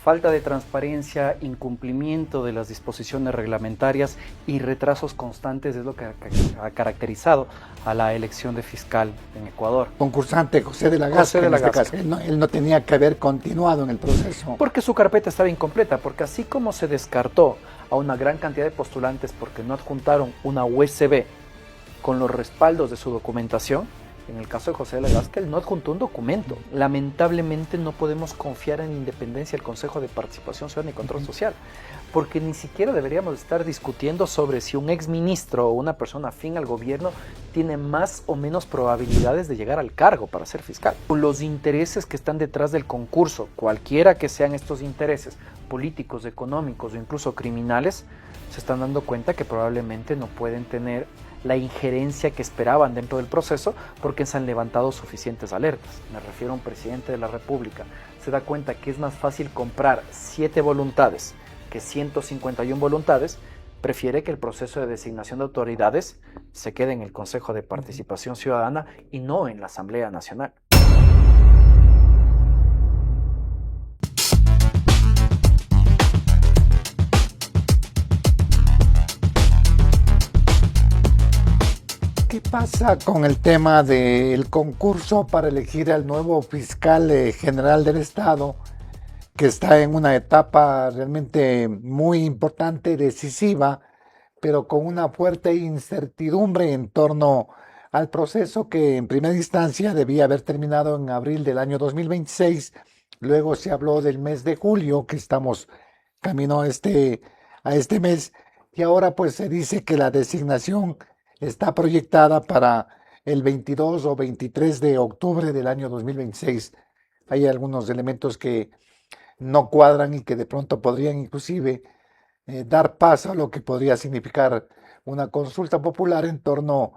falta de transparencia, incumplimiento de las disposiciones reglamentarias y retrasos constantes es lo que ha caracterizado a la elección de fiscal en Ecuador. Concursante José de la Gasca, en este caso. Él no tenía que haber continuado en el proceso. Porque su carpeta estaba incompleta, porque así como se descartó a una gran cantidad de postulantes porque no adjuntaron una USB con los respaldos de su documentación, en el caso de José de la Gasca, él no adjuntó un documento. Lamentablemente no podemos confiar en la independencia del Consejo de Participación Ciudadana y Control Social, porque ni siquiera deberíamos estar discutiendo sobre si un exministro o una persona afín al gobierno tiene más o menos probabilidades de llegar al cargo para ser fiscal. Los intereses que están detrás del concurso, cualquiera que sean estos intereses, políticos, económicos o incluso criminales, se están dando cuenta que probablemente no pueden tener la injerencia que esperaban dentro del proceso porque se han levantado suficientes alertas. Me refiero a un presidente de la República. Se da cuenta que es más fácil comprar 7 voluntades que 151 voluntades, prefiere que el proceso de designación de autoridades se quede en el Consejo de Participación Ciudadana y no en la Asamblea Nacional. ¿Qué pasa con el tema del concurso para elegir al nuevo fiscal general del Estado, que está en una etapa realmente muy importante, decisiva, pero con una fuerte incertidumbre en torno al proceso que en primera instancia debía haber terminado en abril del año 2026, luego se habló del mes de julio, que estamos camino a este mes, y ahora pues se dice que la designación está proyectada para el 22 o 23 de octubre del año 2026. Hay algunos elementos que no cuadran y que de pronto podrían inclusive dar paso a lo que podría significar una consulta popular en torno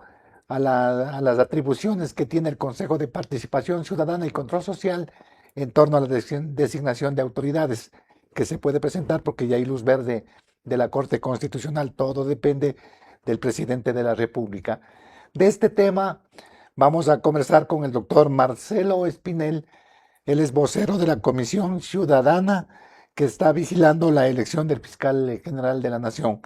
a las atribuciones que tiene el Consejo de Participación Ciudadana y Control Social en torno a la designación de autoridades que se puede presentar porque ya hay luz verde de la Corte Constitucional. Todo depende del presidente de la República. De este tema vamos a conversar con el doctor Marcelo Espinel. Él es vocero de la Comisión Ciudadana que está vigilando la elección del fiscal general de la Nación.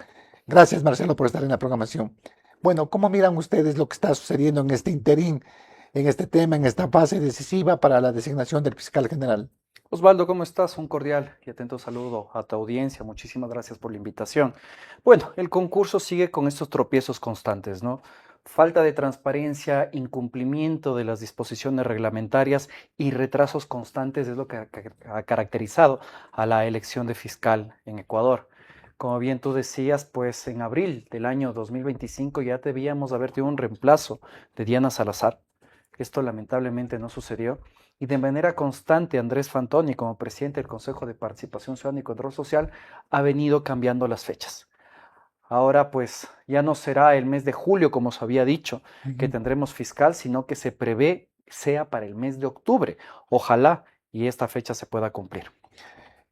Gracias, Marcelo, por estar en la programación. Bueno, ¿cómo miran ustedes lo que está sucediendo en este interín, en este tema, en esta fase decisiva para la designación del fiscal general? Osvaldo, ¿cómo estás? Un cordial y atento saludo a tu audiencia. Muchísimas gracias por la invitación. Bueno, el concurso sigue con estos tropiezos constantes, ¿no? Falta de transparencia, incumplimiento de las disposiciones reglamentarias y retrasos constantes es lo que ha caracterizado a la elección de fiscal en Ecuador. Como bien tú decías, pues en abril del año 2025 ya debíamos haber tenido un reemplazo de Diana Salazar. Esto lamentablemente no sucedió. Y de manera constante, Andrés Fantoni, como presidente del Consejo de Participación Ciudadana y Control Social, ha venido cambiando las fechas. Ahora, pues, ya no será el mes de julio, como se había dicho, que tendremos fiscal, sino que se prevé sea para el mes de octubre. Ojalá y esta fecha se pueda cumplir.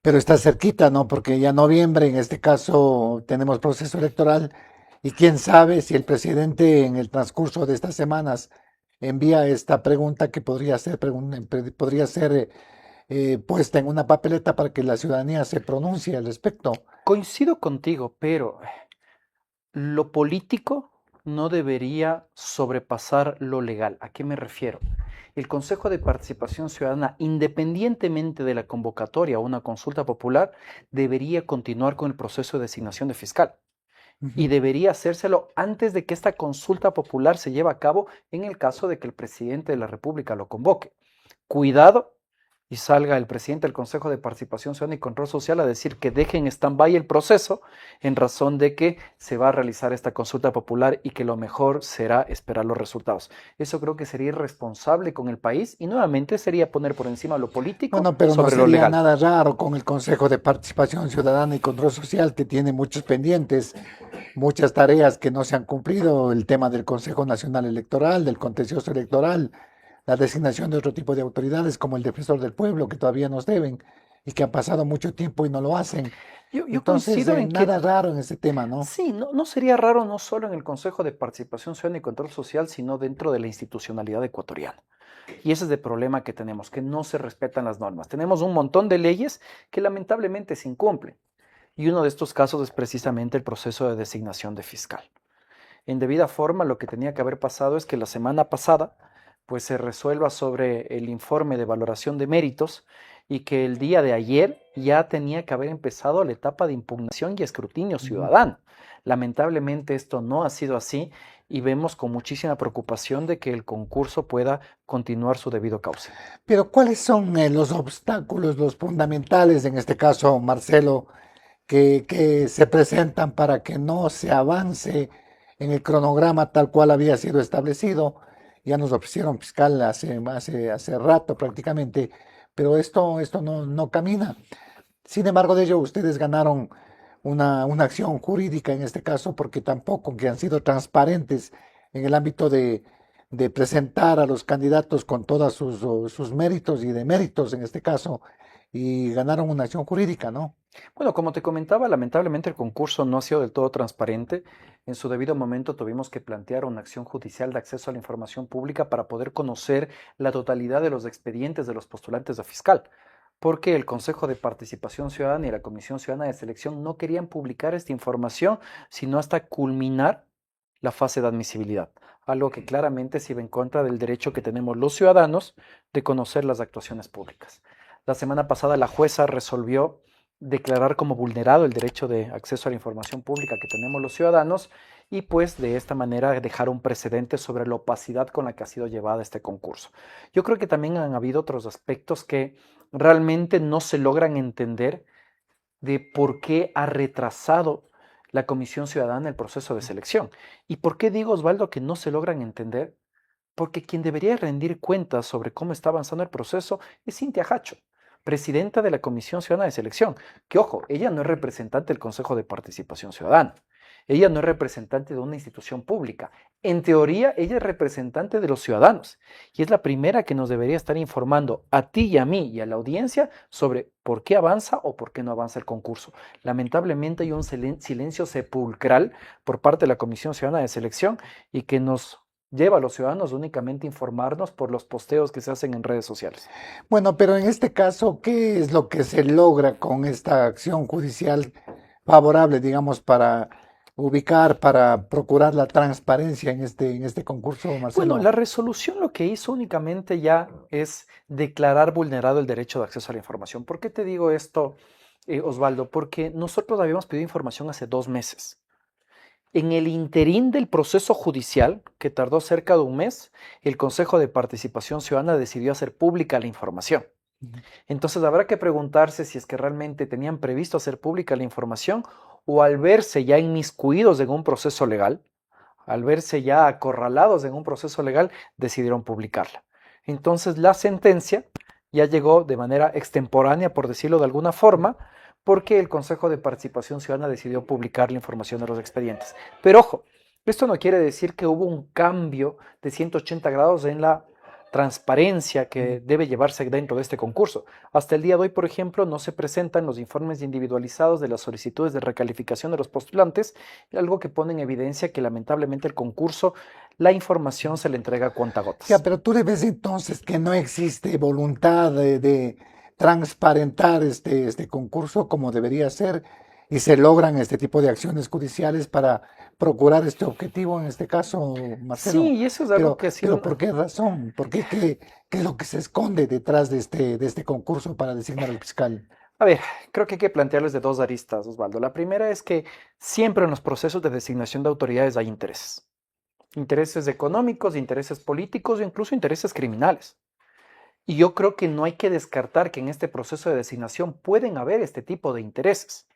Pero está cerquita, ¿no? Porque ya noviembre, en este caso, tenemos proceso electoral y quién sabe si el presidente en el transcurso de estas semanas envía esta pregunta que podría ser puesta en una papeleta para que la ciudadanía se pronuncie al respecto. Coincido contigo, pero lo político no debería sobrepasar lo legal. ¿A qué me refiero? El Consejo de Participación Ciudadana, independientemente de la convocatoria o una consulta popular, debería continuar con el proceso de designación de fiscal. Y debería hacérselo antes de que esta consulta popular se lleve a cabo en el caso de que el presidente de la República lo convoque. Cuidado y salga el presidente del Consejo de Participación Ciudadana y Control Social a decir que dejen en stand-by el proceso en razón de que se va a realizar esta consulta popular y que lo mejor será esperar los resultados. Eso creo que sería irresponsable con el país y nuevamente sería poner por encima lo político Bueno, pero no sobre lo sería legal. nada raro con el Consejo de Participación Ciudadana y Control Social, que tiene muchos pendientes, muchas tareas que no se han cumplido, el tema del Consejo Nacional Electoral, del contencioso electoral, la designación de otro tipo de autoridades como el defensor del pueblo, que todavía nos deben y que ha pasado mucho tiempo y no lo hacen. Yo Entonces, coincido en que nada raro en ese tema, ¿no? sí, no sería raro no solo en el Consejo de Participación Ciudadana y Control Social, sino dentro de la institucionalidad ecuatoriana. Y ese es el problema que tenemos, que no se respetan las normas. Tenemos un montón de leyes que lamentablemente se incumplen. Y uno de estos casos es precisamente el proceso de designación de fiscal. En debida forma, lo que tenía que haber pasado es que la semana pasada pues se resuelva sobre el informe de valoración de méritos y que el día de ayer ya tenía que haber empezado la etapa de impugnación y escrutinio ciudadano. Lamentablemente esto no ha sido así y vemos con muchísima preocupación de que el concurso pueda continuar su debido cauce. Pero ¿cuáles son los obstáculos, los fundamentales, en este caso, Marcelo, que se presentan para que no se avance en el cronograma tal cual había sido establecido? Ya nos ofrecieron fiscal hace rato prácticamente, pero esto no camina. Sin embargo, de ello ustedes ganaron una acción jurídica en este caso porque tampoco que han sido transparentes en el ámbito de presentar a los candidatos con todos sus méritos y deméritos en este caso y ganaron una acción jurídica, ¿no? Bueno, como te comentaba, lamentablemente el concurso no ha sido del todo transparente. En su debido momento tuvimos que plantear una acción judicial de acceso a la información pública para poder conocer la totalidad de los expedientes de los postulantes a fiscal, porque el Consejo de Participación Ciudadana y la Comisión Ciudadana de Selección no querían publicar esta información sino hasta culminar la fase de admisibilidad, algo que claramente se iba en contra del derecho que tenemos los ciudadanos de conocer las actuaciones públicas. La semana pasada la jueza resolvió declarar como vulnerado el derecho de acceso a la información pública que tenemos los ciudadanos y pues de esta manera dejar un precedente sobre la opacidad con la que ha sido llevada este concurso. Yo creo que también han habido otros aspectos que realmente no se logran entender de por qué ha retrasado la Comisión Ciudadana el proceso de selección. ¿Y por qué digo, Osvaldo, que no se logran entender? Porque quien debería rendir cuentas sobre cómo está avanzando el proceso es Cintia Hacho, presidenta de la Comisión Ciudadana de Selección, que ojo, ella no es representante del Consejo de Participación Ciudadana, ella no es representante de una institución pública, en teoría ella es representante de los ciudadanos y es la primera que nos debería estar informando a ti y a mí y a la audiencia sobre por qué avanza o por qué no avanza el concurso. Lamentablemente hay un silencio sepulcral por parte de la Comisión Ciudadana de Selección y que nos lleva a los ciudadanos únicamente a informarnos por los posteos que se hacen en redes sociales. Bueno, pero en este caso, ¿qué es lo que se logra con esta acción judicial favorable, digamos, para ubicar, para procurar la transparencia en este concurso, Marcelo? Bueno, la resolución lo que hizo únicamente ya es declarar vulnerado el derecho de acceso a la información. ¿Por qué te digo esto, Osvaldo? Porque nosotros habíamos pedido información hace 2 meses. En el interín del proceso judicial, que tardó cerca de un mes, el Consejo de Participación Ciudadana decidió hacer pública la información. Entonces habrá que preguntarse si es que realmente tenían previsto hacer pública la información o al verse ya inmiscuidos en un proceso legal, al verse ya acorralados en un proceso legal, decidieron publicarla. Entonces la sentencia ya llegó de manera extemporánea, por decirlo de alguna forma, porque el Consejo de Participación Ciudadana decidió publicar la información de los expedientes. Pero ojo, esto no quiere decir que hubo un cambio de 180 grados en la transparencia que debe llevarse dentro de este concurso. Hasta el día de hoy, por ejemplo, no se presentan los informes individualizados de las solicitudes de recalificación de los postulantes, algo que pone en evidencia que lamentablemente el concurso, la información se le entrega a cuentagotas. Ya, pero tú ves entonces que no existe voluntad de transparentar este concurso como debería ser y se logran este tipo de acciones judiciales para procurar este objetivo, en este caso, Marcelo. Sí, y eso es algo que ha sido... Pero ¿por qué razón? ¿Por qué? ¿Qué es lo que se esconde detrás de este concurso para designar al fiscal? A ver, creo que hay que plantearles de 2 aristas, Osvaldo. La primera es que siempre en los procesos de designación de autoridades hay intereses. Intereses económicos, intereses políticos e incluso intereses criminales. Y yo creo que no hay que descartar que en este proceso de designación pueden haber este tipo de intereses.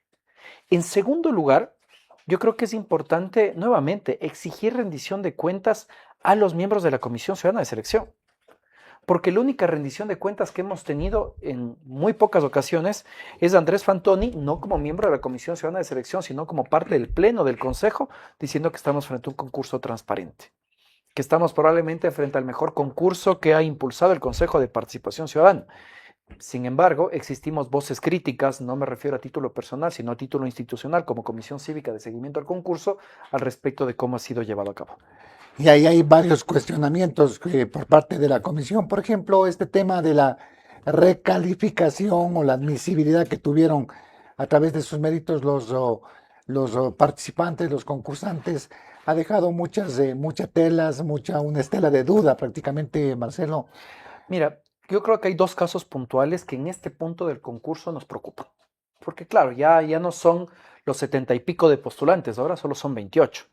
En segundo lugar, yo creo que es importante, nuevamente, exigir rendición de cuentas a los miembros de la Comisión Ciudadana de Selección. Porque la única rendición de cuentas que hemos tenido en muy pocas ocasiones es de Andrés Fantoni, no como miembro de la Comisión Ciudadana de Selección, sino como parte del Pleno del Consejo, diciendo que estamos frente a un concurso transparente, que estamos probablemente frente al mejor concurso que ha impulsado el Consejo de Participación Ciudadana. Sin embargo, existimos voces críticas, no me refiero a título personal, sino a título institucional, como Comisión Cívica de Seguimiento al Concurso, al respecto de cómo ha sido llevado a cabo. Y ahí hay varios cuestionamientos por parte de la comisión. Por ejemplo, este tema de la recalificación o la admisibilidad que tuvieron a través de sus méritos los participantes, los concursantes, ha dejado muchas telas, una estela de duda prácticamente, Marcelo. Mira, yo creo que hay dos casos puntuales que en este punto del concurso nos preocupan. Porque claro, ya no son los 70 y pico de postulantes, ahora solo son 28.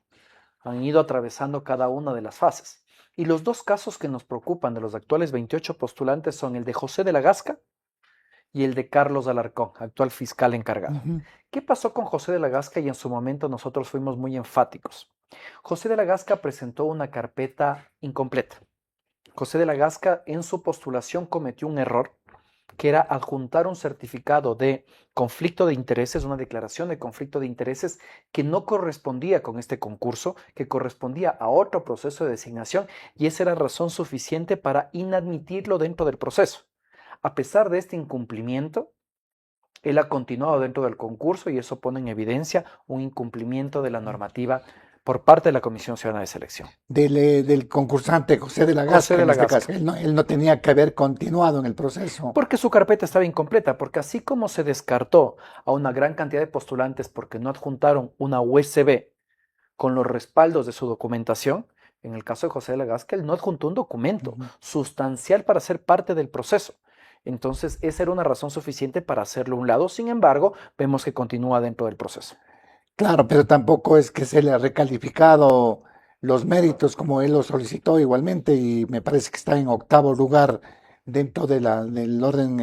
Han ido atravesando cada una de las fases. Y los dos casos que nos preocupan de los actuales 28 postulantes son el de José de la Gasca y el de Carlos Alarcón, actual fiscal encargado. Ujú. ¿Qué pasó con José de la Gasca? Y en su momento nosotros fuimos muy enfáticos. José de la Gasca presentó una carpeta incompleta. José de la Gasca en su postulación cometió un error que era adjuntar un certificado de conflicto de intereses, una declaración de conflicto de intereses que no correspondía con este concurso, que correspondía a otro proceso de designación y esa era razón suficiente para inadmitirlo dentro del proceso. A pesar de este incumplimiento, él ha continuado dentro del concurso y eso pone en evidencia un incumplimiento de la normativa por parte de la Comisión Ciudadana de Selección. Del concursante José de la José Gasca, de en la este caso. Gasca. Él no tenía que haber continuado en el proceso. Porque su carpeta estaba incompleta, porque así como se descartó a una gran cantidad de postulantes porque no adjuntaron una USB con los respaldos de su documentación, en el caso de José de la Gasca, él no adjuntó un documento Ujú. sustancial para ser parte del proceso. Entonces, esa era una razón suficiente para hacerlo a un lado. Sin embargo, vemos que continúa dentro del proceso. Claro, pero tampoco es que se le ha recalificado los méritos como él lo solicitó igualmente y me parece que está en octavo lugar dentro del orden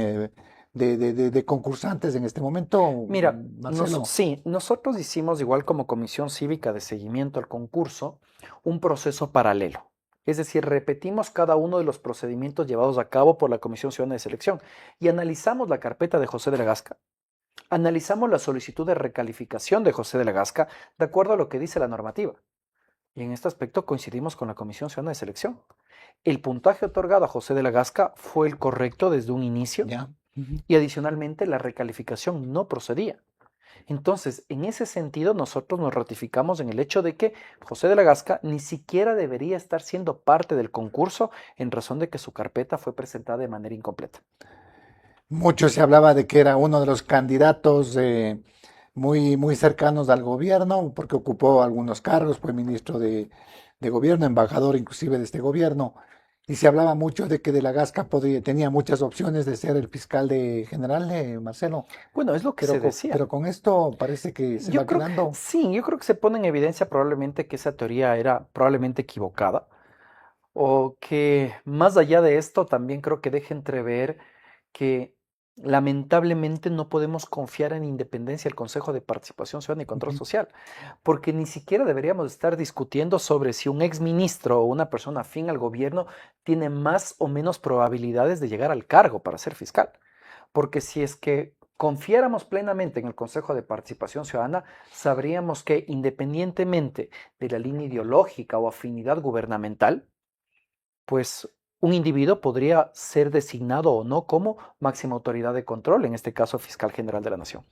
de concursantes en este momento, Mira, Marcelo. sí, nosotros hicimos igual como Comisión Cívica de Seguimiento al Concurso un proceso paralelo. Es decir, repetimos cada uno de los procedimientos llevados a cabo por la Comisión Ciudadana de Selección y analizamos la carpeta de José de la Gasca, analizamos la solicitud de recalificación de José de la Gasca de acuerdo a lo que dice la normativa. Y en este aspecto coincidimos con la Comisión Ciudadana de Selección. El puntaje otorgado a José de la Gasca fue el correcto desde un inicio Ya. Ujú. y adicionalmente la recalificación no procedía. Entonces, en ese sentido, nosotros nos ratificamos en el hecho de que José de la Gasca ni siquiera debería estar siendo parte del concurso en razón de que su carpeta fue presentada de manera incompleta. Mucho se hablaba de que era uno de los candidatos muy cercanos al gobierno, porque ocupó algunos cargos, fue ministro de gobierno, embajador inclusive de este gobierno, y se hablaba mucho de que de la Gasca tenía muchas opciones de ser el fiscal general, Marcelo, Bueno, es lo que se decía. pero con esto parece que se va Yo creo que quedando. sí, yo creo que se pone en evidencia probablemente que esa teoría era probablemente equivocada o que más allá de esto también creo que deja entrever que lamentablemente no podemos confiar en independencia del Consejo de Participación Ciudadana y Control Ujú. Social, porque ni siquiera deberíamos estar discutiendo sobre si un exministro o una persona afín al gobierno tiene más o menos probabilidades de llegar al cargo para ser fiscal, porque si es que confiáramos plenamente en el Consejo de Participación Ciudadana, sabríamos que independientemente de la línea ideológica o afinidad gubernamental, pues un individuo podría ser designado o no como máxima autoridad de control, en este caso fiscal general de la nación.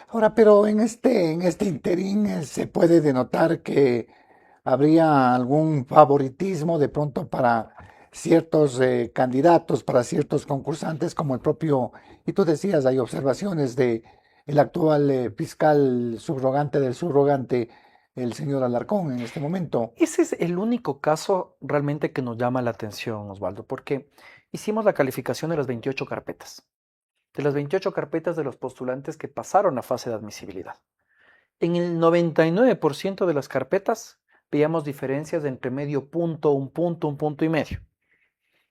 Ahora, pero en este interín se puede denotar que habría algún favoritismo de pronto para ciertos candidatos, para ciertos concursantes, como el propio, y tú decías, hay observaciones de el actual fiscal subrogante del subrogante, el señor Alarcón, en este momento. Ese es el único caso realmente que nos llama la atención, Osvaldo, porque hicimos la calificación de las 28 carpetas, de las 28 carpetas de los postulantes que pasaron a fase de admisibilidad. En el 99% de las carpetas veíamos diferencias de entre medio punto, un punto y medio.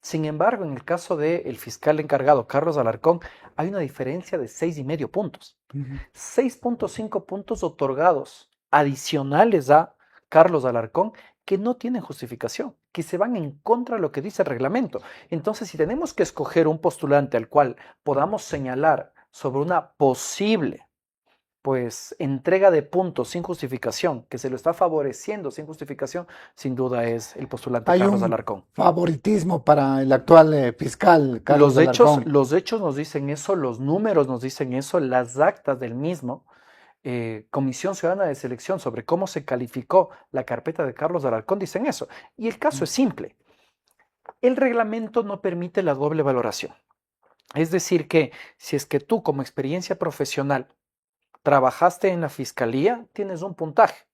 Sin embargo, en el caso del fiscal encargado, Carlos Alarcón, hay una diferencia de 6,5 puntos. Ujú. 6,5 puntos otorgados adicionales a Carlos Alarcón que no tienen justificación, que se van en contra de lo que dice el reglamento. Entonces, si tenemos que escoger un postulante al cual podamos señalar sobre una posible pues entrega de puntos sin justificación, que se lo está favoreciendo sin justificación, sin duda es el postulante Hay Carlos un Alarcón. favoritismo para el actual fiscal Carlos Alarcón. Los hechos nos dicen eso, los números nos dicen eso, las actas del mismo Comisión Ciudadana de Selección sobre cómo se calificó la carpeta de Carlos Alarcón dicen eso. Y el caso es simple. El reglamento no permite la doble valoración. Es decir, que si es que tú como experiencia profesional trabajaste en la fiscalía, tienes un puntaje.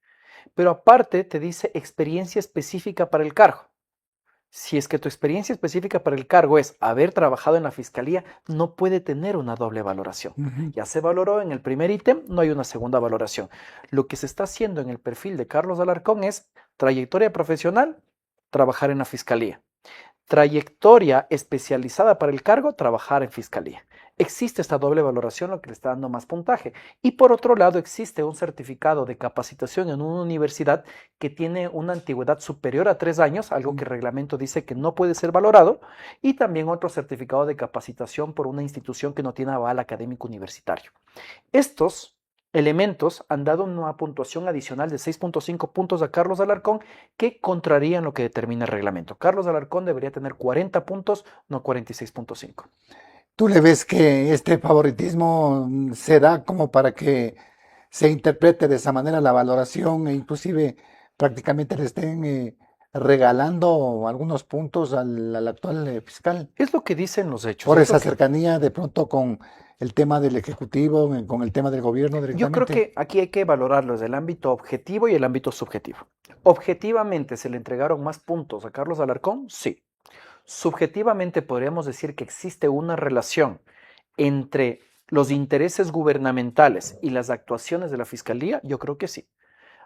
Pero aparte te dice experiencia específica para el cargo. Si es que tu experiencia específica para el cargo es haber trabajado en la fiscalía, no puede tener una doble valoración. Ya se valoró en el primer ítem, no hay una segunda valoración. Lo que se está haciendo en el perfil de Carlos Alarcón es trayectoria profesional, trabajar en la fiscalía. Trayectoria especializada para el cargo, trabajar en fiscalía. Existe esta doble valoración, lo que le está dando más puntaje. Y por otro lado, existe un certificado de capacitación en una universidad que tiene una antigüedad superior a 3 años, algo que el reglamento dice que no puede ser valorado, y también otro certificado de capacitación por una institución que no tiene aval académico universitario. Estos elementos han dado una puntuación adicional de 6.5 puntos a Carlos Alarcón que contrarían lo que determina el reglamento. Carlos Alarcón debería tener 40 puntos, no 46.5. ¿Tú le ves que este favoritismo se da como para que se interprete de esa manera la valoración e inclusive prácticamente le estén regalando algunos puntos al actual fiscal? Es lo que dicen los hechos. Por Es esa cercanía de pronto con el tema del Ejecutivo, con el tema del gobierno Yo creo directamente. que aquí hay que valorarlo desde el ámbito objetivo y el ámbito subjetivo. Objetivamente, ¿se le entregaron más puntos a Carlos Alarcón? Sí. Subjetivamente podríamos decir que existe una relación entre los intereses gubernamentales y las actuaciones de la Fiscalía. Yo creo que sí.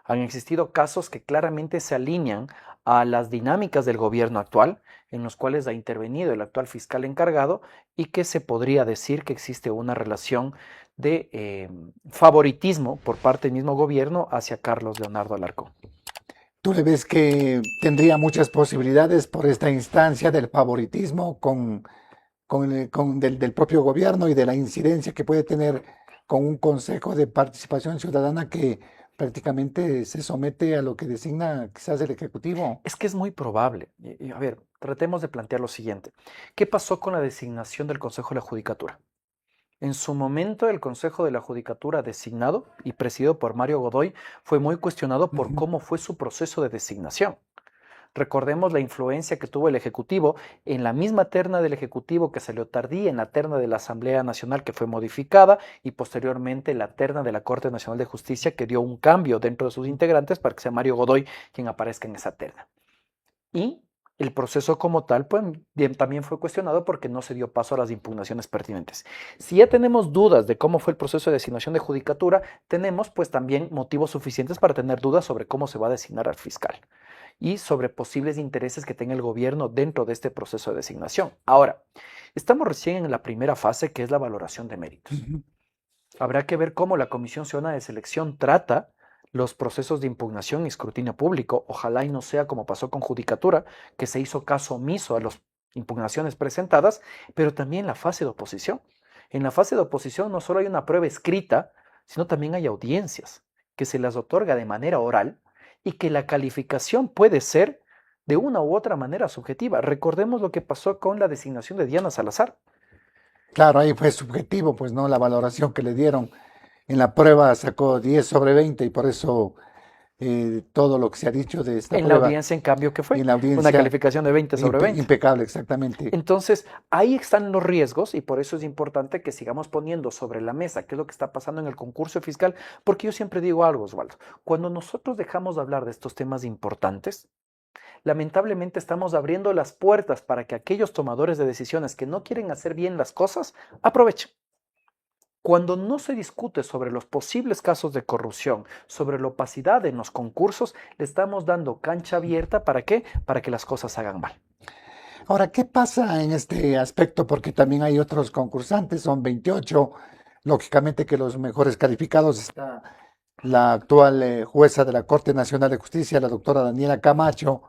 Han existido casos que claramente se alinean a las dinámicas del gobierno actual, en los cuales ha intervenido el actual fiscal encargado y que se podría decir que existe una relación de favoritismo por parte del mismo gobierno hacia Carlos Leonardo Alarcón. ¿Tú le ves que tendría muchas posibilidades por esta instancia del favoritismo del propio gobierno y de la incidencia que puede tener con un consejo de participación ciudadana que prácticamente se somete a lo que designa quizás el Ejecutivo? Es que es muy probable. A ver, tratemos de plantear lo siguiente. ¿Qué pasó con la designación del Consejo de la Judicatura? En su momento, el Consejo de la Judicatura designado y presidido por Mario Godoy fue muy cuestionado por cómo fue su proceso de designación. Recordemos la influencia que tuvo el Ejecutivo en la misma terna del Ejecutivo que salió tardía, en la terna de la Asamblea Nacional que fue modificada y posteriormente la terna de la Corte Nacional de Justicia que dio un cambio dentro de sus integrantes para que sea Mario Godoy quien aparezca en esa terna. Y el proceso como tal pues, también fue cuestionado porque no se dio paso a las impugnaciones pertinentes. Si ya tenemos dudas de cómo fue el proceso de designación de judicatura, tenemos pues también motivos suficientes para tener dudas sobre cómo se va a designar al fiscal y sobre posibles intereses que tenga el gobierno dentro de este proceso de designación. Ahora, estamos recién en la primera fase que es la valoración de méritos. Habrá que ver cómo la Comisión Ciudadana de Selección trata los procesos de impugnación y escrutinio público. Ojalá y no sea como pasó con Judicatura, que se hizo caso omiso a las impugnaciones presentadas, pero también la fase de oposición. En la fase de oposición no solo hay una prueba escrita, sino también hay audiencias que se las otorga de manera oral y que la calificación puede ser de una u otra manera subjetiva. Recordemos lo que pasó con la designación de Diana Salazar. Claro, ahí fue subjetivo, pues no, la valoración que le dieron. En la prueba sacó 10 sobre 20 y por eso todo lo que se ha dicho de esta En la prueba. audiencia, en cambio, ¿qué fue? En la audiencia, una calificación de 20 sobre 20. Impecable, exactamente. Entonces, ahí están los riesgos y por eso es importante que sigamos poniendo sobre la mesa qué es lo que está pasando en el concurso fiscal, porque yo siempre digo algo, Osvaldo, cuando nosotros dejamos de hablar de estos temas importantes, lamentablemente estamos abriendo las puertas para que aquellos tomadores de decisiones que no quieren hacer bien las cosas aprovechen. Cuando no se discute sobre los posibles casos de corrupción, sobre la opacidad en los concursos, le estamos dando cancha abierta, ¿para qué? Para que las cosas se hagan mal. Ahora, ¿qué pasa en este aspecto? Porque también hay otros concursantes, son 28. Lógicamente que los mejores calificados está la actual jueza de la Corte Nacional de Justicia, la doctora Daniela Camacho,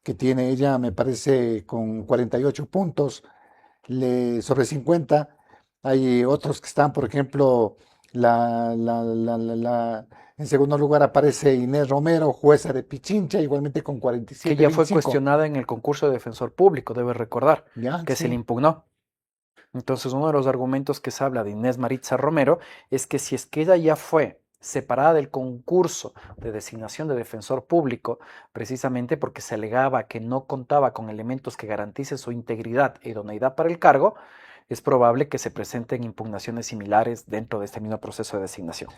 que tiene ella, me parece, con 48 puntos sobre 50. Hay otros que están, por ejemplo, en segundo lugar aparece Inés Romero, jueza de Pichincha, igualmente con 47. Que ya fue 25. cuestionada en el concurso de defensor público, debe recordar, ¿Ya? que Sí. se le impugnó. Entonces, uno de los argumentos que se habla de Inés Maritza Romero es que si es que ella ya fue separada del concurso de designación de defensor público, precisamente porque se alegaba que no contaba con elementos que garanticen su integridad e idoneidad para el cargo, es probable que se presenten impugnaciones similares dentro de este mismo proceso de designación.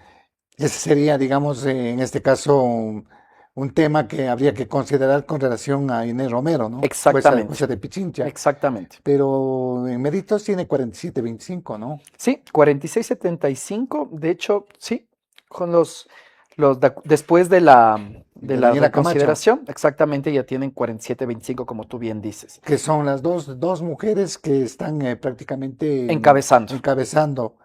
Ese sería, digamos, en este caso, un tema que habría que considerar con relación a Inés Romero, ¿no? Exactamente, Jueza de Pichincha. exactamente. Pero en méritos tiene 47-25, ¿no? Sí, 46-75, de hecho, sí, con después de la De la Daniela Camacho, reconsideración, exactamente, ya tienen 47-25, como tú bien dices, que son las dos mujeres que están prácticamente encabezando. encabezando.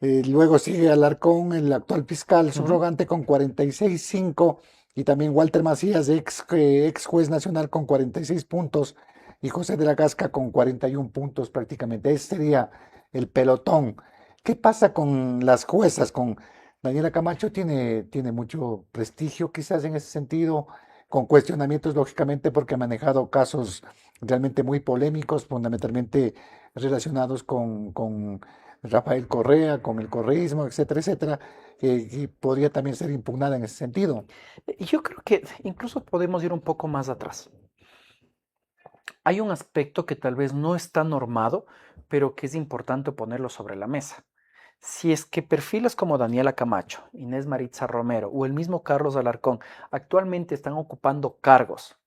Luego sigue Alarcón, el actual fiscal Ujú. subrogante, con 46.5, y también Walter Macías, ex juez nacional, con 46 puntos, y José de la Gasca con 41 puntos prácticamente. Ese sería el pelotón. ¿Qué pasa con las juezas? Con Daniela Camacho tiene mucho prestigio quizás en ese sentido, con cuestionamientos lógicamente porque ha manejado casos realmente muy polémicos, fundamentalmente relacionados con Rafael Correa, con el correísmo, etcétera, etcétera, que podría también ser impugnada en ese sentido. Y yo creo que incluso podemos ir un poco más atrás. Hay un aspecto que tal vez no está normado, pero que es importante ponerlo sobre la mesa. Si es que perfiles como Daniela Camacho, Inés Maritza Romero o el mismo Carlos Alarcón actualmente están ocupando cargos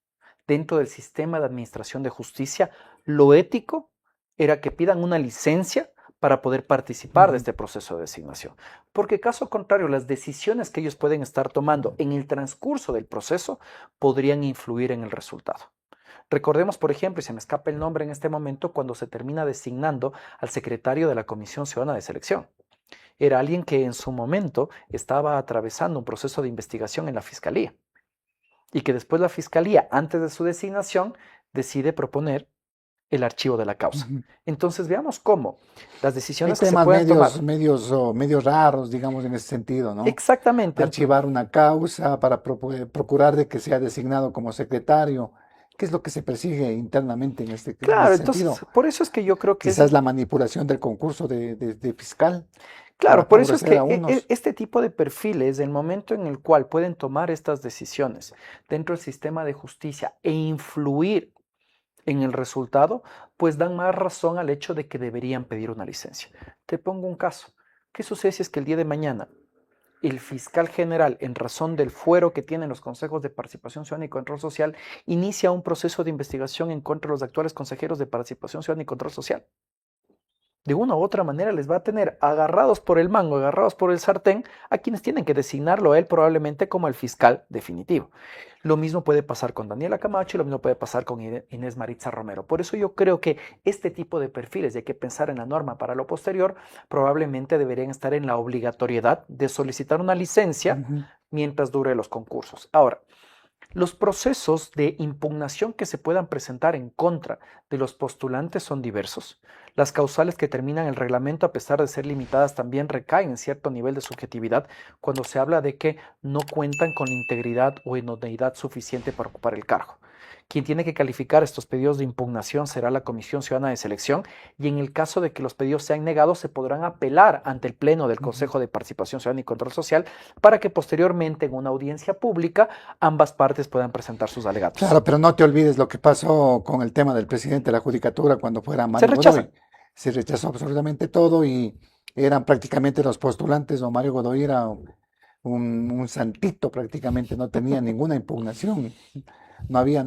dentro del sistema de administración de justicia, lo ético era que pidan una licencia para poder participar de Ujú. este proceso de designación. Porque caso contrario, las decisiones que ellos pueden estar tomando en el transcurso del proceso podrían influir en el resultado. Recordemos, por ejemplo, y se me escapa el nombre en este momento, cuando se termina designando al secretario de la Comisión Ciudadana de Selección. Era alguien que en su momento estaba atravesando un proceso de investigación en la Fiscalía y que después la Fiscalía, antes de su designación, decide proponer el archivo de la causa. Ujú. Entonces veamos cómo las Hay decisiones que se temas puedan tomar. medios raros, digamos, en ese sentido, ¿no? Exactamente. Archivar una causa para procurar de que sea designado como secretario. ¿Qué es lo que se persigue internamente en Claro, ese entonces, sentido? por eso es que yo creo que es Quizás la manipulación del concurso de fiscal para claro, por eso es favorecer que a unos. este tipo de perfiles, el momento en el cual pueden tomar estas decisiones dentro del sistema de justicia e influir en el resultado, pues dan más razón al hecho de que deberían pedir una licencia. Te pongo un caso. ¿Qué sucede si es que el día de mañana el fiscal general, en razón del fuero que tienen los consejos de participación ciudadana y control social, inicia un proceso de investigación en contra de los actuales consejeros de participación ciudadana y control social? De una u otra manera les va a tener agarrados por el mango, agarrados por el sartén, a quienes tienen que designarlo a él probablemente como el fiscal definitivo. Lo mismo puede pasar con Daniela Camacho y lo mismo puede pasar con Inés Maritza Romero. Por eso yo creo que este tipo de perfiles, y hay que pensar en la norma para lo posterior, probablemente deberían estar en la obligatoriedad de solicitar una licencia Ujú. mientras dure los concursos. Ahora, los procesos de impugnación que se puedan presentar en contra de los postulantes son diversos. Las causales que terminan el reglamento, a pesar de ser limitadas, también recaen en cierto nivel de subjetividad cuando se habla de que no cuentan con integridad o idoneidad suficiente para ocupar el cargo. Quien tiene que calificar estos pedidos de impugnación será la Comisión Ciudadana de Selección y en el caso de que los pedidos sean negados se podrán apelar ante el Pleno del Consejo de Participación Ciudadana y Control Social para que posteriormente en una audiencia pública ambas partes puedan presentar sus alegatos. Claro, pero no te olvides lo que pasó con el tema del presidente de la Judicatura cuando fuera Se Mario rechaza. Godoy. Se rechazó absolutamente todo y eran prácticamente los postulantes, o Mario Godoy era un santito prácticamente, no tenía ninguna impugnación, no había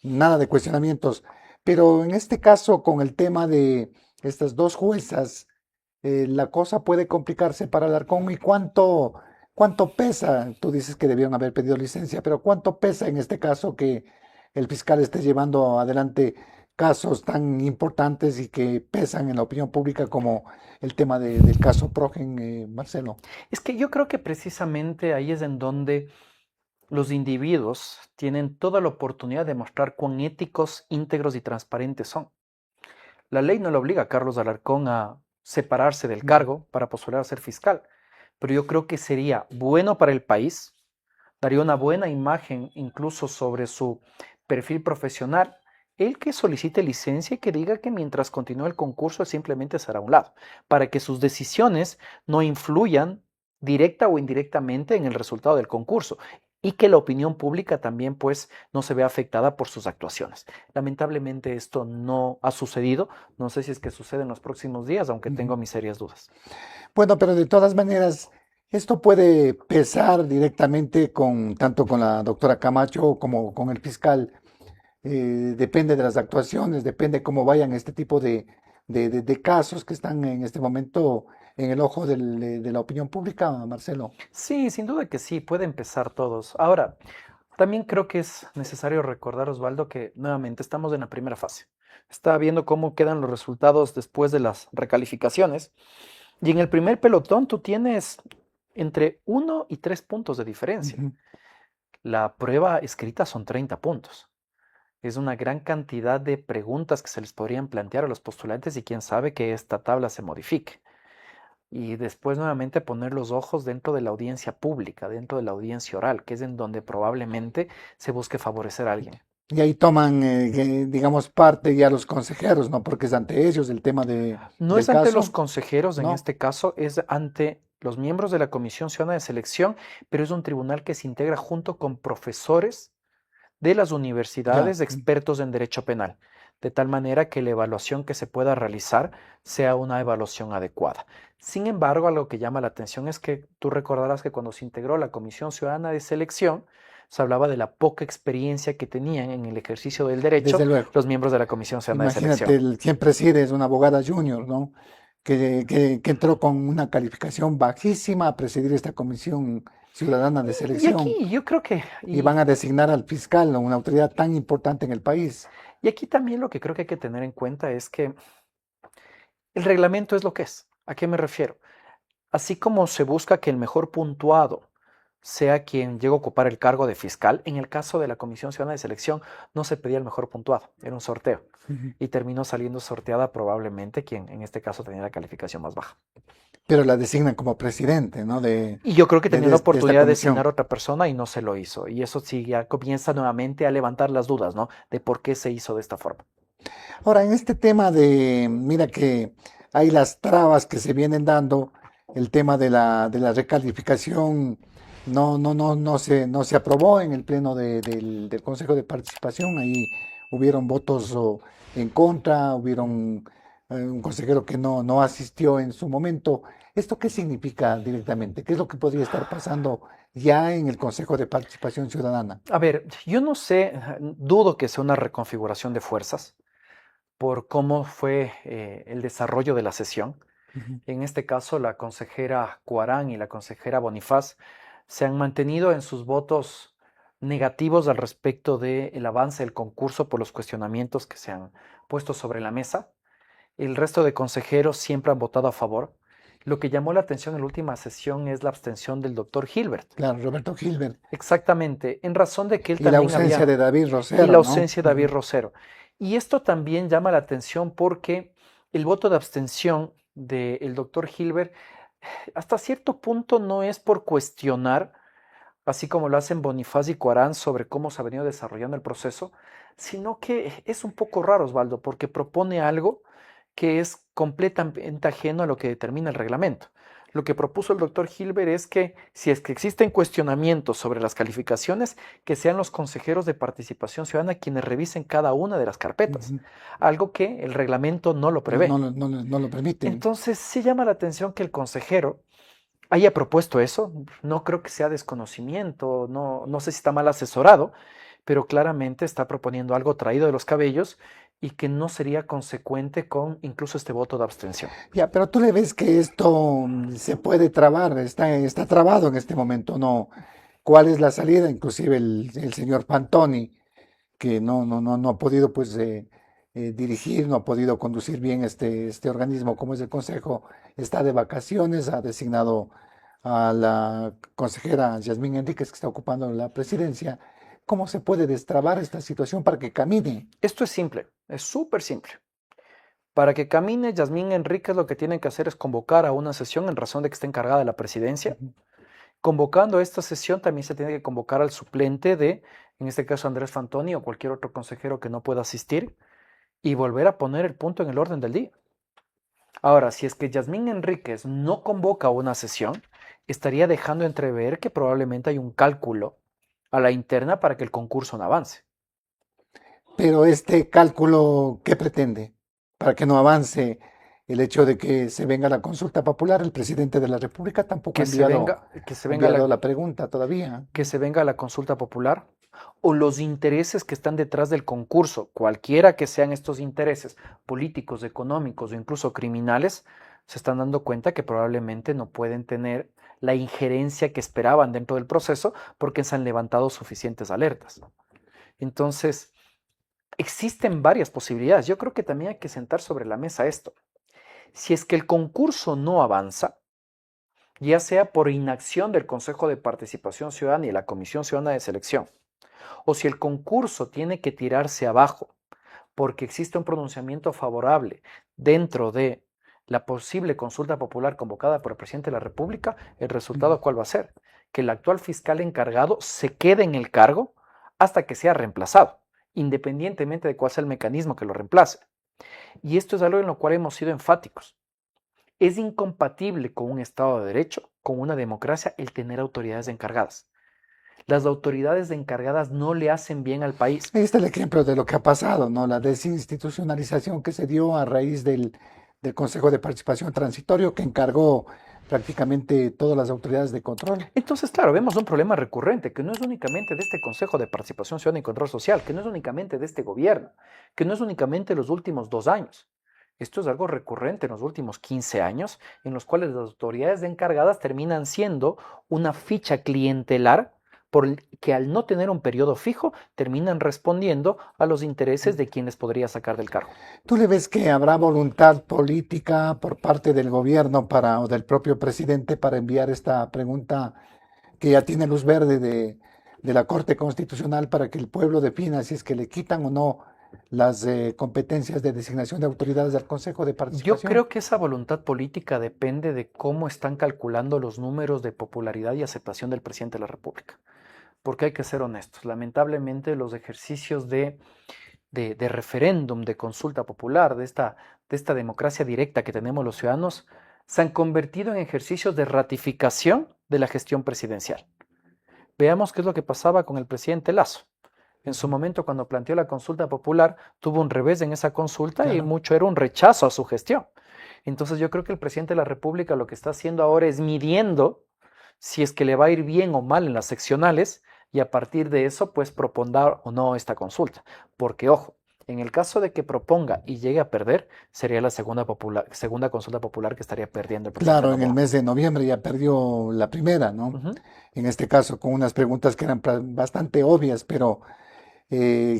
nada de cuestionamientos. Pero en este caso, con el tema de estas dos juezas, la cosa puede complicarse para Alarcón. ¿Y cuánto pesa? Tú dices que debieron haber pedido licencia, pero ¿cuánto pesa en este caso que el fiscal esté llevando adelante casos tan importantes y que pesan en la opinión pública como el tema del caso Progen, Marcelo? Es que yo creo que precisamente ahí es en donde los individuos tienen toda la oportunidad de mostrar cuán éticos, íntegros y transparentes son. La ley no le obliga a Carlos Alarcón a separarse del Ujú. cargo para postular a ser fiscal, pero yo creo que sería bueno para el país, daría una buena imagen incluso sobre su perfil profesional, el que solicite licencia y que diga que mientras continúe el concurso simplemente será a un lado, para que sus decisiones no influyan directa o indirectamente en el resultado del concurso y que la opinión pública también pues no se vea afectada por sus actuaciones. Lamentablemente esto no ha sucedido, no sé si es que sucede en los próximos días, aunque tengo mis serias dudas. Bueno, pero de todas maneras, esto puede pesar directamente con tanto con la doctora Camacho como con el fiscal. Depende de las actuaciones, depende cómo vayan este tipo de casos que están en este momento en el ojo de la opinión pública, Marcelo. Sí, sin duda que sí, puede empezar todos. Ahora, también creo que es necesario recordar, Osvaldo, que nuevamente estamos en la primera fase. Está viendo cómo quedan los resultados después de las recalificaciones. Y en el primer pelotón tú tienes entre 1 y 3 puntos de diferencia. Ujú. La prueba escrita son 30 puntos. Es una gran cantidad de preguntas que se les podrían plantear a los postulantes y quién sabe que esta tabla se modifique. Y después nuevamente poner los ojos dentro de la audiencia pública, dentro de la audiencia oral, que es en donde probablemente se busque favorecer a alguien. Y ahí toman, digamos, parte ya los consejeros, ¿no? Porque es ante ellos el tema No del es ante los caso, consejeros en ¿no? este caso, es ante los miembros de la Comisión Ciudadana de Selección, pero es un tribunal que se integra junto con profesores de las Ya. universidades expertos en derecho penal, de tal manera que la evaluación que se pueda realizar sea una evaluación adecuada. Sin embargo, algo que llama la atención es que tú recordarás que cuando se integró la Comisión Ciudadana de Selección, se hablaba de la poca experiencia que tenían en el ejercicio del derecho Desde luego. los miembros de la Comisión Ciudadana de Imagínate, Selección. quien preside es una abogada junior, ¿no? Que entró con una calificación bajísima a presidir esta comisión ciudadana de Y selección aquí yo creo que, y van a designar al fiscal, ¿no? Una autoridad tan importante en el país. y aquí también lo que creo que hay que tener en cuenta es que el reglamento es lo que es. ¿A qué me refiero? Así como se busca que el mejor puntuado sea quien llegue a ocupar el cargo de fiscal, en el caso de la Comisión Ciudadana de Selección no se pedía el mejor puntuado, era un sorteo. Ujú. Y terminó saliendo sorteada probablemente quien en este caso tenía la calificación más baja. Pero la designan como presidente, ¿no? Y yo creo que tenía la De esta oportunidad de designar comisión. a otra persona y no se lo hizo. Y eso sí ya comienza nuevamente a levantar las dudas, ¿no? De por qué se hizo de esta forma. Ahora, en este tema mira que hay las trabas que se vienen dando, el tema de la recalificación no se aprobó en el pleno del Consejo de Participación, ahí hubieron votos en contra, hubieron un consejero que no asistió en su momento. ¿Esto qué significa directamente? ¿Qué es lo que podría estar pasando ya en el Consejo de Participación Ciudadana? A ver, yo no sé, dudo que sea una reconfiguración de fuerzas por cómo fue el desarrollo de la sesión. Ujú. En este caso, la consejera Cuarán y la consejera Bonifaz se han mantenido en sus votos negativos al respecto del avance del concurso por los cuestionamientos que se han puesto sobre la mesa. El resto de consejeros siempre han votado a favor. Lo que llamó la atención en la última sesión es la abstención del doctor Hilbert. Claro, Roberto Gilbert. Exactamente, en razón de que él Y la también ausencia había, de David y la Rosero, ¿no? ausencia de David Rosero. Y esto también llama la atención porque el voto de abstención del doctor Hilbert hasta cierto punto no es por cuestionar, así como lo hacen Bonifaz y Cuarán sobre cómo se ha venido desarrollando el proceso, sino que es un poco raro, Osvaldo, porque propone algo que es completamente ajeno a lo que determina el reglamento. Lo que propuso el doctor Hilbert es que si es que existen cuestionamientos sobre las calificaciones, que sean los consejeros de participación ciudadana quienes revisen cada una de las carpetas, Ujú. algo que el reglamento no lo No, prevé. no lo permiten. Entonces sí llama la atención que el consejero haya propuesto eso. No creo que sea desconocimiento, no sé si está mal asesorado, pero claramente está proponiendo algo traído de los cabellos y que no sería consecuente con incluso este voto de abstención. Ya, pero tú le ves que esto se puede trabar, está trabado en este momento, ¿no? ¿Cuál es la salida? Inclusive el señor Pantoni, que no ha podido pues dirigir, no ha podido conducir bien este organismo como es el Consejo, está de vacaciones, ha designado a la consejera Yasmín Enríquez que está ocupando la presidencia. ¿Cómo se puede destrabar esta situación para que camine? Esto es simple, es súper simple. Para que camine, Yasmín Enríquez lo que tienen que hacer es convocar a una sesión en razón de que está encargada de la presidencia. Ujú. Convocando a esta sesión también se tiene que convocar al suplente de, en este caso, Andrés Fantoni o cualquier otro consejero que no pueda asistir y volver a poner el punto en el orden del día. Ahora, si es que Yasmín Enríquez no convoca una sesión, estaría dejando entrever que probablemente hay un cálculo a la interna para que el concurso no avance. Pero este cálculo, ¿qué pretende? Para que no avance el hecho de que se venga la consulta popular, el presidente de la República tampoco Que se venga, que se ha venga enviado la, la pregunta todavía. que se venga la consulta popular o los intereses que están detrás del concurso, cualquiera que sean estos intereses políticos, económicos o incluso criminales, se están dando cuenta que probablemente no pueden tener la injerencia que esperaban dentro del proceso porque se han levantado suficientes alertas. Entonces, existen varias posibilidades. Yo creo que también hay que sentar sobre la mesa esto. Si es que el concurso no avanza, ya sea por inacción del Consejo de Participación Ciudadana y la Comisión Ciudadana de Selección, o si el concurso tiene que tirarse abajo porque existe un pronunciamiento favorable dentro de la posible consulta popular convocada por el presidente de la República, el resultado ¿cuál va a ser? Que el actual fiscal encargado se quede en el cargo hasta que sea reemplazado, independientemente de cuál sea el mecanismo que lo reemplace. Y esto es algo en lo cual hemos sido enfáticos. Es incompatible con un Estado de Derecho, con una democracia, el tener autoridades encargadas. Las autoridades encargadas no le hacen bien al país. Ahí está el ejemplo de lo que ha pasado, ¿no? La desinstitucionalización que se dio a raíz del Consejo de Participación Transitorio que encargó prácticamente todas las autoridades de control. Entonces, claro, vemos un problema recurrente que no es únicamente de este Consejo de Participación Ciudadana y Control Social, que no es únicamente de este gobierno, que no es únicamente los últimos 2 años. Esto es algo recurrente en los últimos 15 años, en los cuales las autoridades encargadas terminan siendo una ficha clientelar que al no tener un periodo fijo terminan respondiendo a los intereses de quienes podría sacar del cargo. ¿Tú le ves que habrá voluntad política por parte del gobierno o del propio presidente para enviar esta pregunta que ya tiene luz verde de la Corte Constitucional para que el pueblo defina si es que le quitan o no las competencias de designación de autoridades del Consejo de Yo Participación? creo que esa voluntad política depende de cómo están calculando los números de popularidad y aceptación del presidente de la República. Porque hay que ser honestos, lamentablemente los ejercicios de referéndum, de consulta popular, de esta democracia directa que tenemos los ciudadanos, se han convertido en ejercicios de ratificación de la gestión presidencial. Veamos qué es lo que pasaba con el presidente Lasso. En su momento, cuando planteó la consulta popular, tuvo un revés en esa consulta y Claro. mucho era un rechazo a su gestión. Entonces yo creo que el presidente de la República lo que está haciendo ahora es midiendo si es que le va a ir bien o mal en las seccionales y a partir de eso, pues propondrá o no esta consulta. Porque, ojo, en el caso de que proponga y llegue a perder, sería la segunda consulta popular que estaría perdiendo el presidente Claro, en el Noboa. mes de noviembre ya perdió la primera, ¿no? Ujú. En este caso, con unas preguntas que eran bastante obvias, pero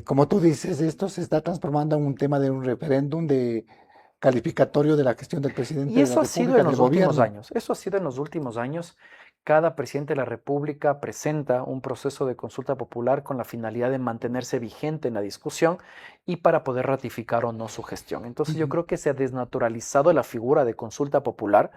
como tú dices, esto se está transformando en un tema de un referéndum de calificatorio de la gestión del presidente Y de la eso ha sido República, en del los últimos gobierno. años. Eso ha sido en los últimos años. Cada presidente de la República presenta un proceso de consulta popular con la finalidad de mantenerse vigente en la discusión y para poder ratificar o no su gestión. Entonces yo Ujú. creo que se ha desnaturalizado la figura de consulta popular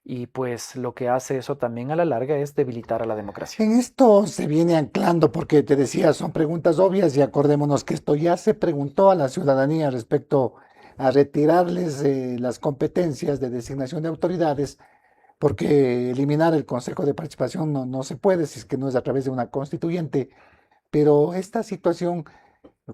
y pues lo que hace eso también a la larga es debilitar a la democracia. En esto se viene anclando, porque te decía, son preguntas obvias y acordémonos que esto ya se preguntó a la ciudadanía respecto a retirarles las competencias de designación de autoridades, porque eliminar el Consejo de Participación no se puede si es que no es a través de una constituyente. Pero esta situación,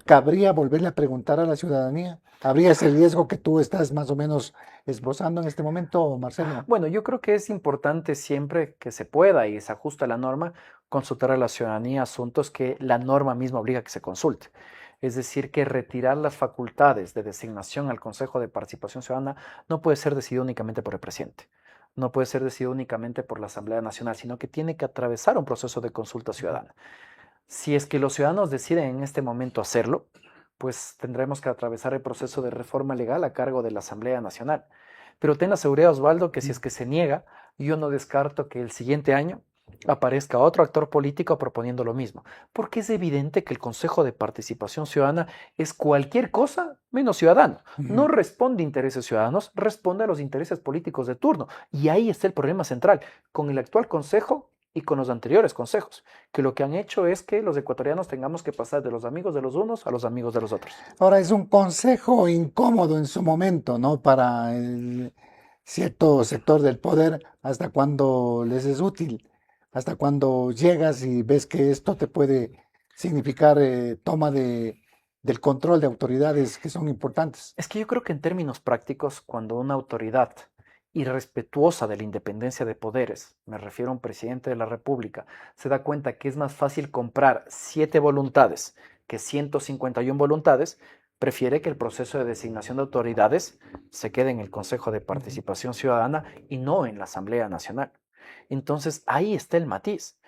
¿cabría volverle a preguntar a la ciudadanía? ¿Habría ese riesgo que tú estás más o menos esbozando en este momento, Marcelo? Bueno, yo creo que es importante siempre que se pueda y se ajusta a la norma, consultar a la ciudadanía asuntos que la norma misma obliga a que se consulte. Es decir, que retirar las facultades de designación al Consejo de Participación Ciudadana no puede ser decidido únicamente por el presidente, no puede ser decidido únicamente por la Asamblea Nacional, sino que tiene que atravesar un proceso de consulta ciudadana. Si es que los ciudadanos deciden en este momento hacerlo, pues tendremos que atravesar el proceso de reforma legal a cargo de la Asamblea Nacional. Pero ten la seguridad, Osvaldo, que si es que se niega, yo no descarto que el siguiente año aparezca otro actor político proponiendo lo mismo, porque es evidente que el Consejo de Participación Ciudadana es cualquier cosa menos ciudadano. No Ujú. responde a intereses ciudadanos, responde a los intereses políticos de turno. Y ahí está el problema central. Con el actual Consejo y con los anteriores consejos, que lo que han hecho es que los ecuatorianos tengamos que pasar de los amigos de los unos a los amigos de los otros. Ahora es un consejo incómodo en su momento, ¿no? cierto sector del poder hasta cuando les es útil, hasta cuando llegas y ves que esto te puede significar toma del control de autoridades que son importantes. Es que yo creo que en términos prácticos, cuando una autoridad irrespetuosa de la independencia de poderes, me refiero a un presidente de la República, se da cuenta que es más fácil comprar 7 voluntades que 151 voluntades, prefiere que el proceso de designación de autoridades se quede en el Consejo de Ujú. Participación Ciudadana y no en la Asamblea Nacional. Entonces, ahí está el matiz.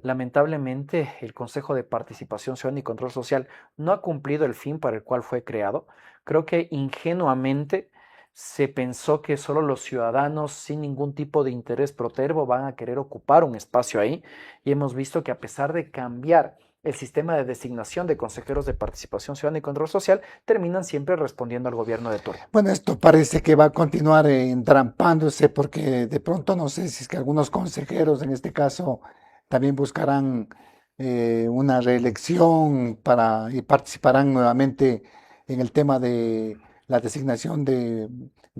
Lamentablemente, el Consejo de Participación Ciudadana y Control Social no ha cumplido el fin para el cual fue creado. Creo que ingenuamente se pensó que solo los ciudadanos sin ningún tipo de interés protervo van a querer ocupar un espacio ahí y hemos visto que a pesar de cambiar el sistema de designación de consejeros de participación ciudadana y control social, terminan siempre respondiendo al gobierno de turno. Bueno, esto parece que va a continuar entrampándose porque de pronto no sé si es que algunos consejeros en este caso también buscarán una reelección y participarán nuevamente en el tema de la designación de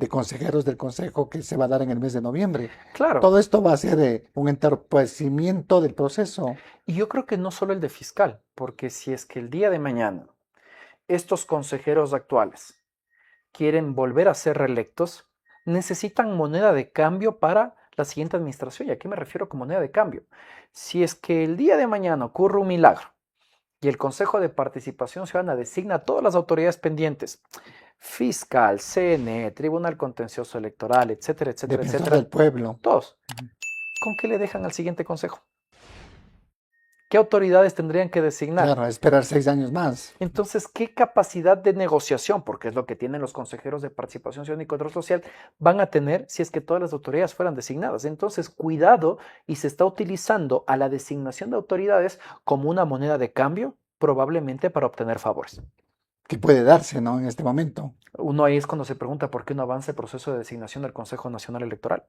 consejeros del consejo que se va a dar en el mes de noviembre. Claro, Todo esto va a ser un entorpecimiento del proceso. y yo creo que no solo el de fiscal, porque si es que el día de mañana estos consejeros actuales quieren volver a ser reelectos, necesitan moneda de cambio para la siguiente administración. ¿Y a qué me refiero con moneda de cambio? Si es que el día de mañana ocurre un milagro y el Consejo de Participación Ciudadana designa a todas las autoridades pendientes, fiscal, CNE, Tribunal Contencioso Electoral, etcétera, etcétera, Defensor del etcétera, pueblo. todos, ¿con qué le dejan al siguiente consejo? ¿Qué autoridades tendrían que designar? Claro, a esperar 6 años más. Entonces, ¿qué capacidad de negociación, porque es lo que tienen los consejeros de participación ciudadana y control social, van a tener si es que todas las autoridades fueran designadas? Entonces, cuidado, y se está utilizando a la designación de autoridades como una moneda de cambio, probablemente para obtener favores. Que puede darse, ¿no? En este momento. Uno ahí es cuando se pregunta por qué no avanza el proceso de designación del Consejo Nacional Electoral.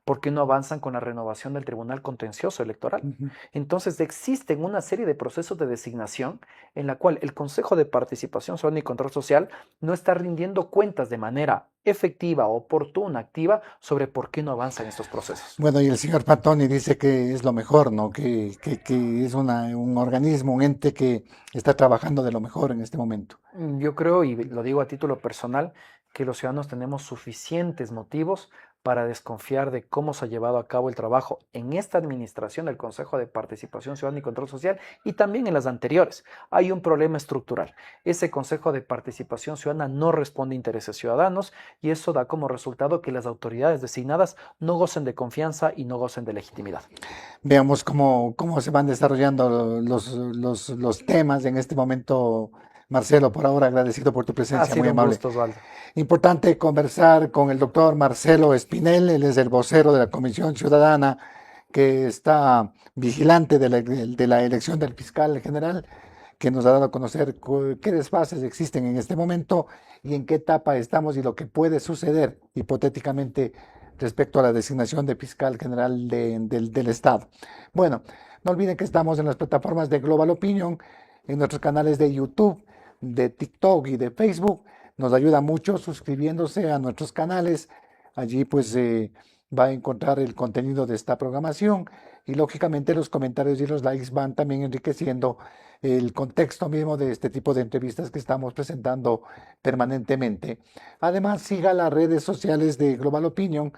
¿Por qué no avanzan con la renovación del Tribunal Contencioso Electoral? Ujú. Entonces existen una serie de procesos de designación en la cual el Consejo de Participación Ciudadana y Control Social no está rindiendo cuentas de manera efectiva, oportuna, activa sobre por qué no avanzan estos procesos. Bueno, y el señor Patoni dice que es lo mejor, ¿no? Que es un organismo, un ente que está trabajando de lo mejor en este momento. Yo creo, y lo digo a título personal, que los ciudadanos tenemos suficientes motivos para desconfiar de cómo se ha llevado a cabo el trabajo en esta administración del Consejo de Participación Ciudadana y Control Social y también en las anteriores. Hay un problema estructural. Ese Consejo de Participación Ciudadana no responde a intereses ciudadanos y eso da como resultado que las autoridades designadas no gocen de confianza y no gocen de legitimidad. Veamos cómo se van desarrollando los temas en este momento. Marcelo, por ahora agradecido por tu Ha presencia, muy sido un amable. gusto, Osvaldo. Importante conversar con el doctor Marcelo Espinel, él es el vocero de la Comisión Ciudadana que está vigilante de la elección del fiscal general, que nos ha dado a conocer qué desfases existen en este momento y en qué etapa estamos y lo que puede suceder hipotéticamente respecto a la designación de fiscal general del Estado. Bueno, no olviden que estamos en las plataformas de Global Opinion, en nuestros canales de YouTube, de TikTok y de Facebook. Nos ayuda mucho suscribiéndose a nuestros canales. Allí pues va a encontrar el contenido de esta programación y lógicamente los comentarios y los likes van también enriqueciendo el contexto mismo de este tipo de entrevistas que estamos presentando permanentemente. Además, siga las redes sociales de Global Opinion,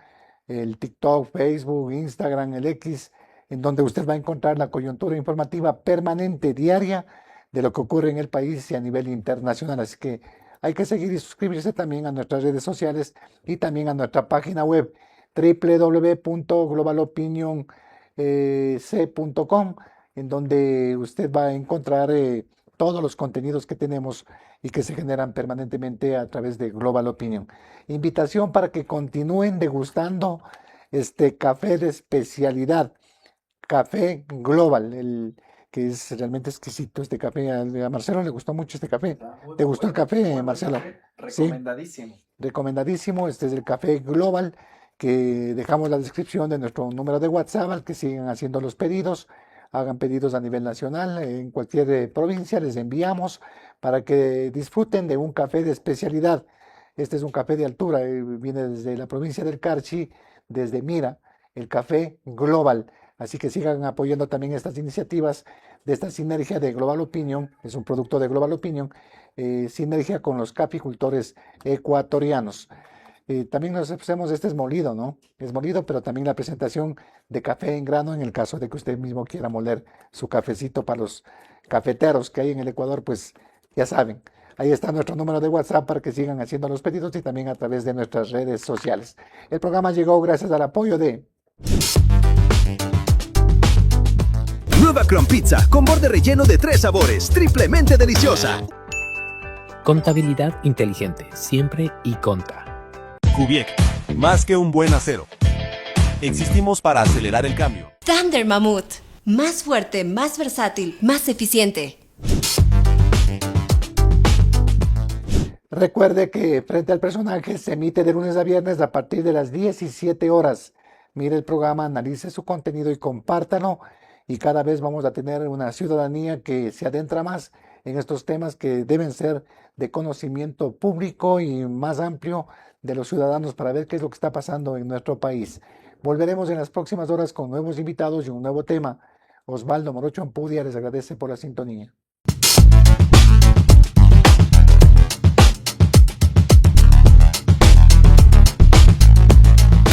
el TikTok, Facebook, Instagram, el X, en donde usted va a encontrar la coyuntura informativa permanente, diaria, de lo que ocurre en el país y a nivel internacional. Así que hay que seguir y suscribirse también a nuestras redes sociales y también a nuestra página web www.globalopinionc.com, en donde usted va a encontrar todos los contenidos que tenemos y que se generan permanentemente a través de Global Opinion. Invitación para que continúen degustando este café de especialidad, Café Global, que es realmente exquisito este café. A Marcelo le gustó mucho este café. ¿Te gustó el café, Marcelo? Sí, Recomendadísimo. recomendadísimo. Este es el Café Global, que dejamos la descripción de nuestro número de WhatsApp al que siguen haciendo los pedidos. Hagan pedidos a nivel nacional, en cualquier provincia les enviamos para que disfruten de un café de especialidad. Este es un café de altura, viene desde la provincia del Carchi, desde Mira, el café global. Así que sigan apoyando también estas iniciativas de esta sinergia de Global Opinion, es un producto de Global Opinion, sinergia con los caficultores ecuatorianos. También nos ofrecemos, este es molido, ¿no? Es molido, pero también la presentación de café en grano en el caso de que usted mismo quiera moler su cafecito para los cafeteros que hay en el Ecuador, pues ya saben. Ahí está nuestro número de WhatsApp para que sigan haciendo los pedidos y también a través de nuestras redes sociales. El programa llegó gracias al apoyo de... Nueva Crown Pizza con borde relleno de 3 sabores, triplemente deliciosa. Contabilidad inteligente, siempre y conta. Kubiek, más que un buen acero. Existimos para acelerar el cambio. Thunder Mammoth, más fuerte, más versátil, más eficiente. Recuerde que Frente al Personaje se emite de lunes a viernes a partir de las 17 horas. Mire el programa, analice su contenido y compártalo. Y cada vez vamos a tener una ciudadanía que se adentra más en estos temas que deben ser de conocimiento público y más amplio de los ciudadanos para ver qué es lo que está pasando en nuestro país. Volveremos en las próximas horas con nuevos invitados y un nuevo tema. Osvaldo Morocho Ampudia les agradece por la sintonía.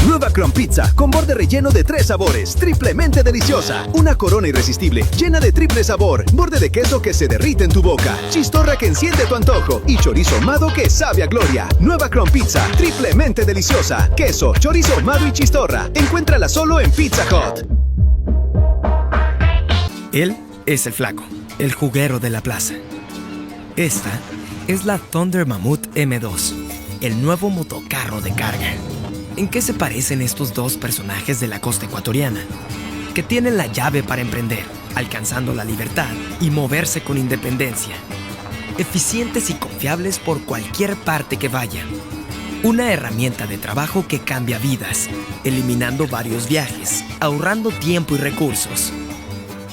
Nueva Crown Pizza con borde relleno de 3 sabores, triplemente deliciosa. Una corona irresistible, llena de triple sabor, borde de queso que se derrite en tu boca, chistorra que enciende tu antojo y chorizo ahumado que sabe a gloria. Nueva Crown Pizza, triplemente deliciosa. Queso, chorizo ahumado y chistorra. Encuéntrala solo en Pizza Hut. Él es el flaco, el juguero de la plaza. Esta es la Thunder Mammoth M2, el nuevo motocarro de carga. ¿En qué se parecen estos dos personajes de la costa ecuatoriana? Que tienen la llave para emprender, alcanzando la libertad y moverse con independencia. Eficientes y confiables por cualquier parte que vayan. Una herramienta de trabajo que cambia vidas, eliminando varios viajes, ahorrando tiempo y recursos.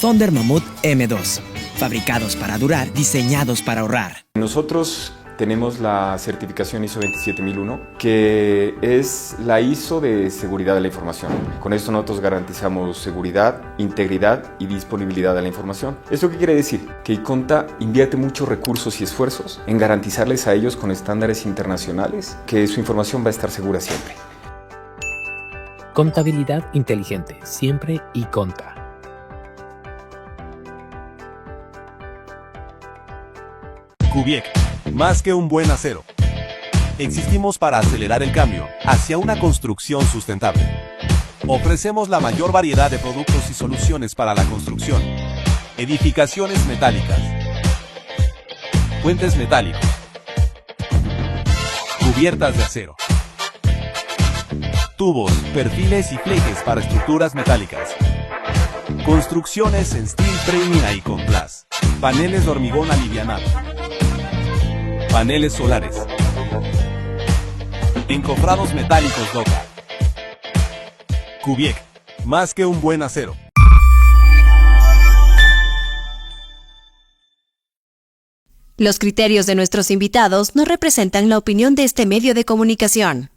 Thunder Mammoth M2, fabricados para durar, diseñados para ahorrar. Nosotros tenemos la certificación ISO 27001, que es la ISO de seguridad de la información. Con esto nosotros garantizamos seguridad, integridad y disponibilidad de la información. ¿Esto qué quiere decir? Que Iconta invierte muchos recursos y esfuerzos en garantizarles a ellos con estándares internacionales que su información va a estar segura siempre. Contabilidad inteligente, siempre y conta. Kubiek, más que un buen acero. Existimos para acelerar el cambio hacia una construcción sustentable. Ofrecemos la mayor variedad de productos y soluciones para la construcción. Edificaciones metálicas. Puentes metálicos. Cubiertas de acero. Tubos, perfiles y flejes para estructuras metálicas. Construcciones en steel premium y con glass. Paneles de hormigón alivianado. Paneles solares. Encofrados metálicos Doca. Kubiek, más que un buen acero. Los criterios de nuestros invitados no representan la opinión de este medio de comunicación.